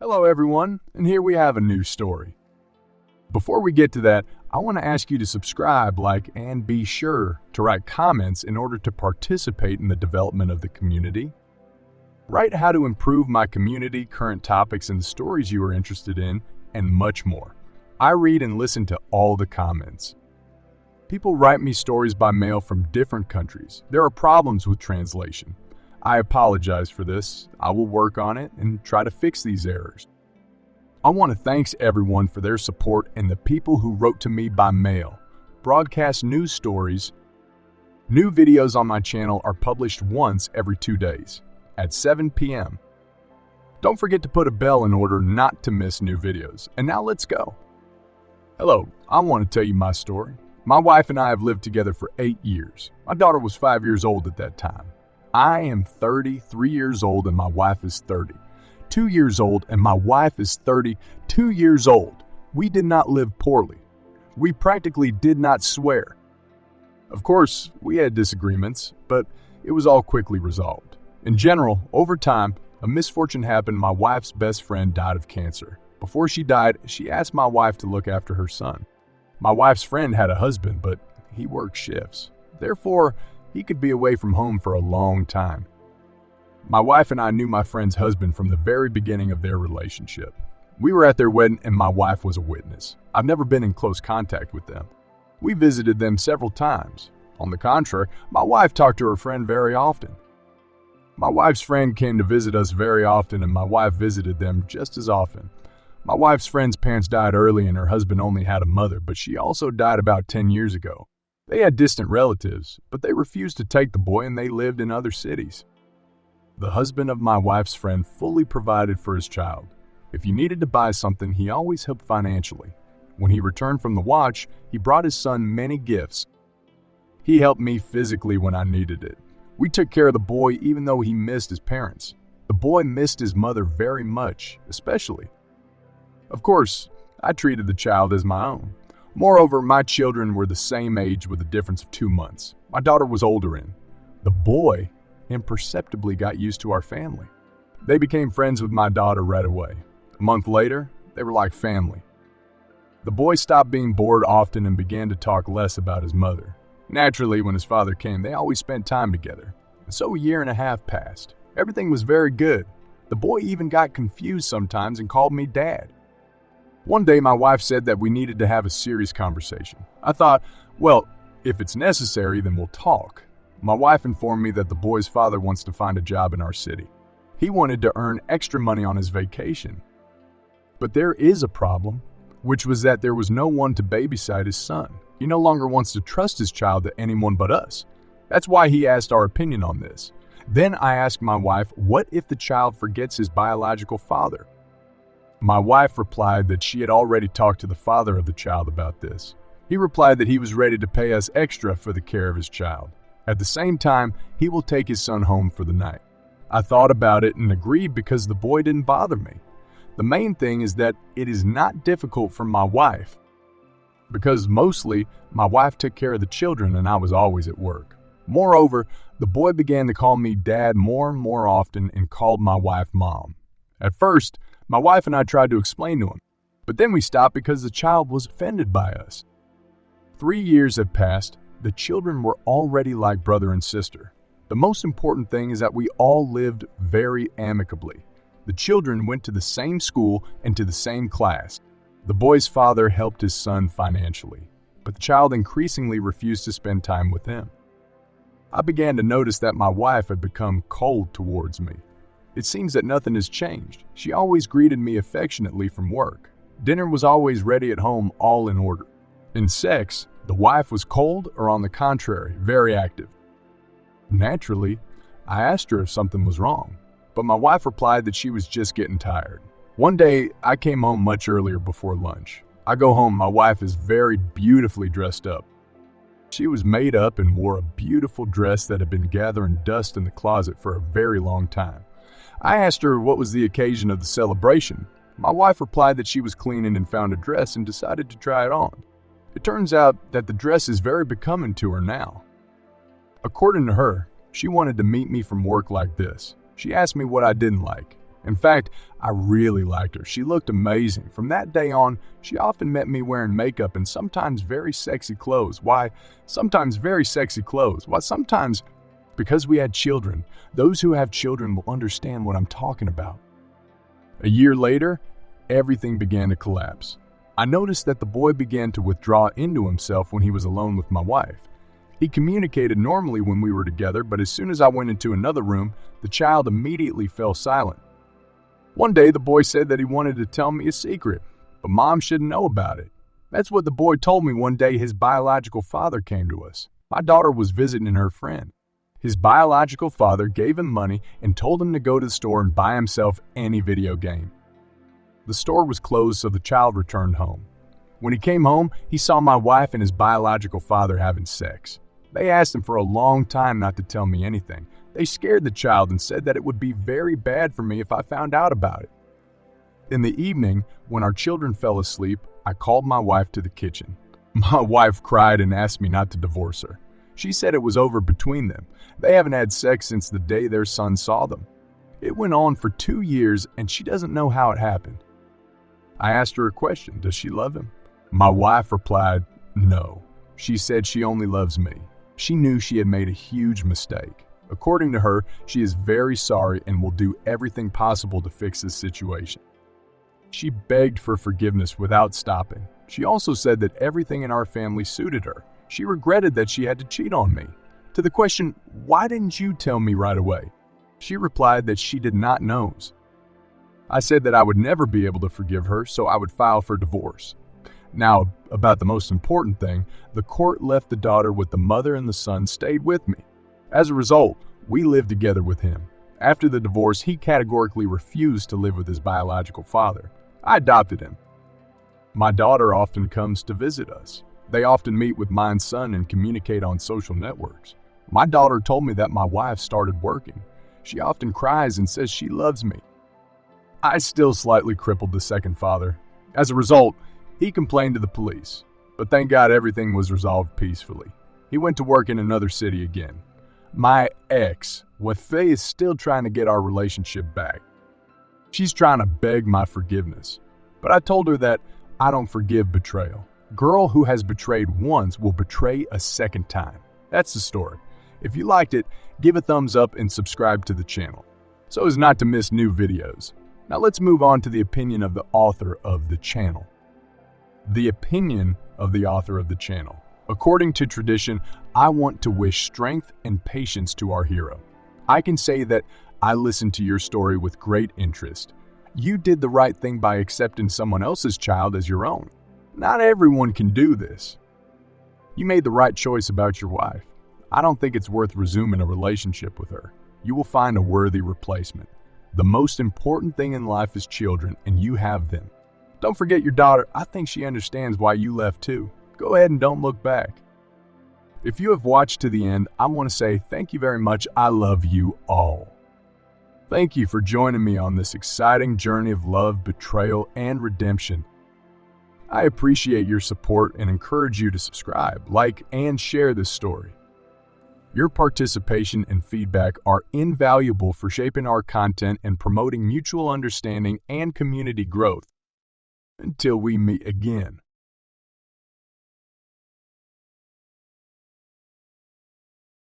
Hello everyone, and here we have a new story. Before we get to that, I want to ask you to subscribe, like, and be sure to write comments in order to participate in the development of the community. Write how to improve my community, current topics, and the stories you are interested in, and much more. I read and listen to all the comments. People write me stories by mail from different countries. There are problems with translation. I apologize for this. I will work on it and try to fix these errors. I want to thank everyone for their support and the people who wrote to me by mail, broadcast news stories. New videos on my channel are published once every 2 days at 7 p.m. Don't forget to put a bell in order not to miss new videos. And now let's go. Hello, I want to tell you my story. My wife and I have lived together for 8 years. My daughter was 5 years old at that time. I am 33 years old and my wife is 30. 2 years old and my wife is 32 years old. We did not live poorly. We practically did not swear. Of course, we had disagreements, but it was all quickly resolved. In general, over time, a misfortune happened. My wife's best friend died of cancer. Before she died, she asked my wife to look after her son. My wife's friend had a husband, but he worked shifts. Therefore, he could be away from home for a long time. My wife and I knew my friend's husband from the very beginning of their relationship. We were at their wedding and my wife was a witness. I've never been in close contact with them. We visited them several times. On the contrary, my wife talked to her friend very often. My wife's friend came to visit us very often and my wife visited them just as often. My wife's friend's parents died early and her husband only had a mother, but she also died about 10 years ago. They had distant relatives, but they refused to take the boy and they lived in other cities. The husband of my wife's friend fully provided for his child. If he needed to buy something, he always helped financially. When he returned from the watch, he brought his son many gifts. He helped me physically when I needed it. We took care of the boy even though he missed his parents. The boy missed his mother very much, especially. Of course, I treated the child as my own. Moreover, my children were the same age with a difference of 2 months. My daughter was older and the boy imperceptibly got used to our family. They became friends with my daughter right away. A month later, they were like family. The boy stopped being bored often and began to talk less about his mother. Naturally, when his father came, they always spent time together. And so a year and a half passed. Everything was very good. The boy even got confused sometimes and called me Dad. One day, my wife said that we needed to have a serious conversation. I thought, well, if it's necessary, then we'll talk. My wife informed me that the boy's father wants to find a job in our city. He wanted to earn extra money on his vacation. But there is a problem, which was that there was no one to babysit his son. He no longer wants to trust his child to anyone but us. That's why he asked our opinion on this. Then I asked my wife, what if the child forgets his biological father? My wife replied that she had already talked to the father of the child about this. He replied that he was ready to pay us extra for the care of his child. At the same time, he will take his son home for the night. I thought about it and agreed because the boy didn't bother me. The main thing is that it is not difficult for my wife, because mostly my wife took care of the children and I was always at work. Moreover, the boy began to call me Dad more and more often and called my wife Mom. At first, my wife and I tried to explain to him, but then we stopped because the child was offended by us. 3 years had passed. The children were already like brother and sister. The most important thing is that we all lived very amicably. The children went to the same school and to the same class. The boy's father helped his son financially, but the child increasingly refused to spend time with him. I began to notice that my wife had become cold towards me. It seems that nothing has changed. She always greeted me affectionately from work. Dinner was always ready at home, all in order. In sex, the wife was cold or, on the contrary, very active. Naturally, I asked her if something was wrong, but my wife replied that she was just getting tired. One day, I came home much earlier before lunch. I go home, my wife is very beautifully dressed up. She was made up and wore a beautiful dress that had been gathering dust in the closet for a very long time. I asked her what was the occasion of the celebration. My wife replied that she was cleaning and found a dress and decided to try it on. It turns out that the dress is very becoming to her now. According to her, she wanted to meet me from work like this. She asked me what I didn't like, In fact, I really liked her. She looked amazing. From that day on, she often met me wearing makeup and sometimes very sexy clothes. Why? Sometimes very sexy clothes. Why? Sometimes because we had children. Those who have children will understand what I'm talking about. A year later, everything began to collapse. I noticed that the boy began to withdraw into himself when he was alone with my wife. He communicated normally when we were together, but as soon as I went into another room, the child immediately fell silent. One day, the boy said that he wanted to tell me a secret, but Mom shouldn't know about it. That's what the boy told me one day his biological father came to us. My daughter was visiting her friend. His biological father gave him money and told him to go to the store and buy himself any video game. The store was closed, so the child returned home. When he came home, he saw my wife and his biological father having sex. They asked him for a long time not to tell me anything. They scared the child and said that it would be very bad for me if I found out about it. In the evening, when our children fell asleep, I called my wife to the kitchen. My wife cried and asked me not to divorce her. She said it was over between them. They haven't had sex since the day their son saw them. It went on for 2 years and she doesn't know how it happened. I asked her a question, does she love him? My wife replied, no. She said she only loves me. She knew she had made a huge mistake. According to her, she is very sorry and will do everything possible to fix this situation. She begged for forgiveness without stopping. She also said that everything in our family suited her. She regretted that she had to cheat on me. To the question, why didn't you tell me right away? She replied that she did not know. I said that I would never be able to forgive her, so I would file for divorce. Now, about the most important thing, the court left the daughter with the mother and the son stayed with me. As a result, we lived together with him. After the divorce, he categorically refused to live with his biological father. I adopted him. My daughter often comes to visit us. They often meet with my son and communicate on social networks. My daughter told me that my wife started working. She often cries and says she loves me. I still slightly crippled the second father. As a result, he complained to the police, but thank God everything was resolved peacefully. He went to work in another city again. My ex, Wafay, is still trying to get our relationship back. She's trying to beg my forgiveness, but I told her that I don't forgive betrayal. Girl who has betrayed once will betray a second time. That's the story. If you liked it, give a thumbs up and subscribe to the channel, so as not to miss new videos. Now let's move on to the opinion of the author of the channel. The opinion of the author of the channel. According to tradition, I want to wish strength and patience to our hero. I can say that I listened to your story with great interest. You did the right thing by accepting someone else's child as your own. Not everyone can do this. You made the right choice about your wife. I don't think it's worth resuming a relationship with her. You will find a worthy replacement. The most important thing in life is children, and you have them. Don't forget your daughter. I think she understands why you left too. Go ahead and don't look back. If you have watched to the end, I want to say thank you very much. I love you all. Thank you for joining me on this exciting journey of love, betrayal, and redemption. I appreciate your support and encourage you to subscribe, like, and share this story. Your participation and feedback are invaluable for shaping our content and promoting mutual understanding and community growth. Until we meet again.